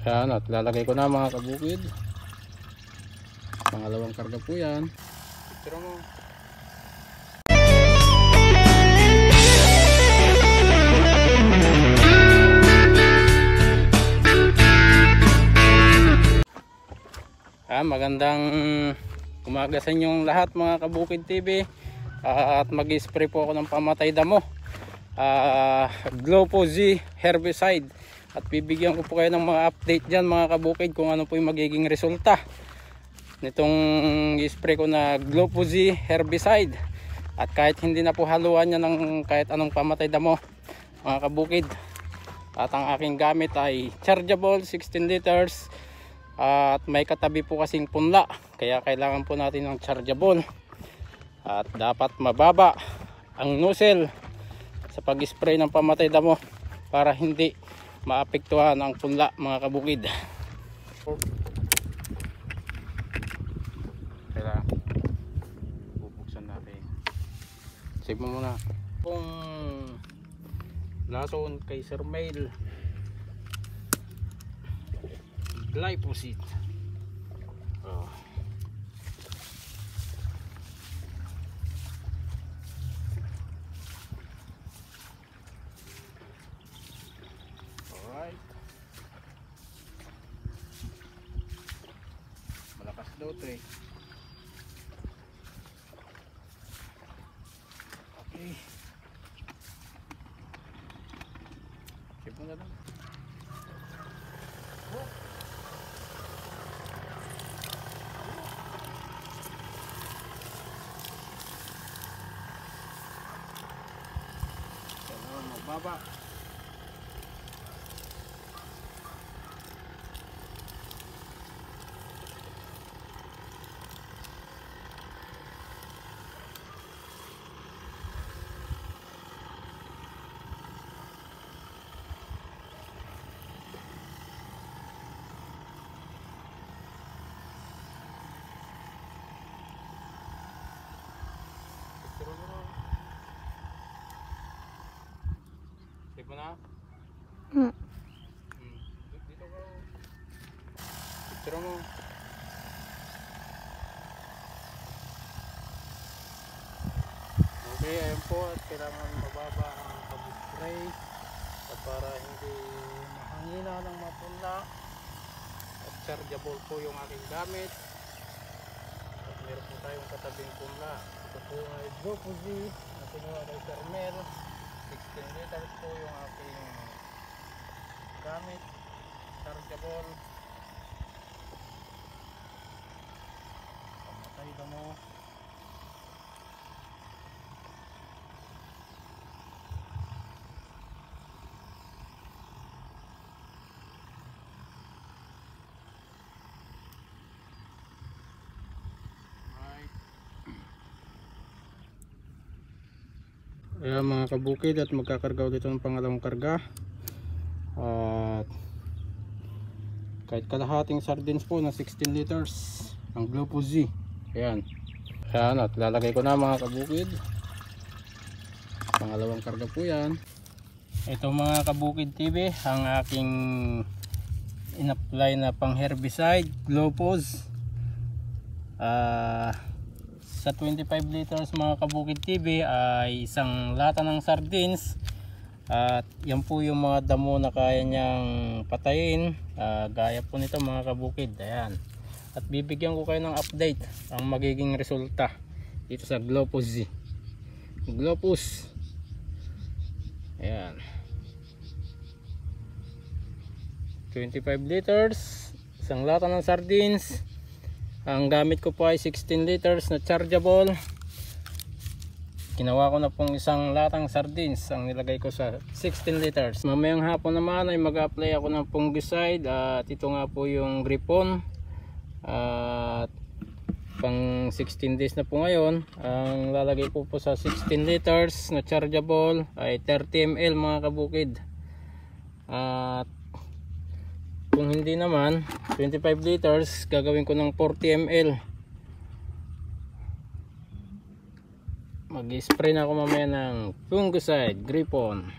Ayan, at lalagay ko na mga kabukid. Pangalawang karga po yan. Picture mo. Magandang umaga sa inyong lahat mga Kabukid TV. At mag-spray po ako ng pamatay damo, Glopo Z herbicide. At bibigyan ko po kayo ng mga update dyan mga kabukid kung ano po yung magiging resulta nitong spray ko na Glopo Z herbicide. At kahit hindi na po haluan niya ng kahit anong pamatay damo mga kabukid. At ang aking gamit ay chargeable 16 liters. At may katabi po kasing punla, kaya kailangan po natin ng chargeable. At dapat mababa ang nozzle sa pag-spray ng pamatay damo para hindi maapektuhan ang punla mga kabukid. Kailangan bubuksan natin. Save mo muna kung lason kay Sir Mail glyphosate. Alright. Malakas daw ito eh. Okay. Sip mo na lang. Baba. Save mo na? Dito ko. Picture mo. Okay, ayan po. At kailangan mababa ang pag-spray at para hindi mahangina ng mapunla. At chargeable po yung aking gamit. At meron po tayong katabing punla. Ito po ay Glopo Z na kinuha kay Sir Mel. 16 liters po yung aking gamit, chargeable, pamatay damo. Ayan mga kabukid, at magkakarga dito ng pangalawang karga. At kahit kalahating sardines po na 16 liters ang Glopo Z. Ayan. Ayan, at lalagay ko na mga kabukid. Pangalawang karga po yan. Ito mga Kabukid TV, ang aking in-apply na pang herbicide Glopo Z. Sa 25 liters mga Kabukid TV ay isang lata ng sardines. At yan po yung mga damo na kaya niyang patayin. Gaya po nito mga kabukid. Ayan. At bibigyan ko kayo ng update ang magiging resulta dito sa Glopo Z. Glopus. Ayan. 25 liters, isang lata ng sardines. Ang gamit ko po ay 16 liters na chargeable. Ginawa ko na pong isang latang sardines ang nilagay ko sa 16 liters. Mamayang hapon naman ay mag-apply ako ng fungicide. At ito nga po yung Gripon. At pang 16 days na po ngayon. Ang lalagay ko po sa 16 liters na chargeable ay 30 ml mga kabukid. At kung hindi naman 25 liters, gagawin ko ng 40 ml. Mag-spray na ako mamaya ng fungicide Gripon.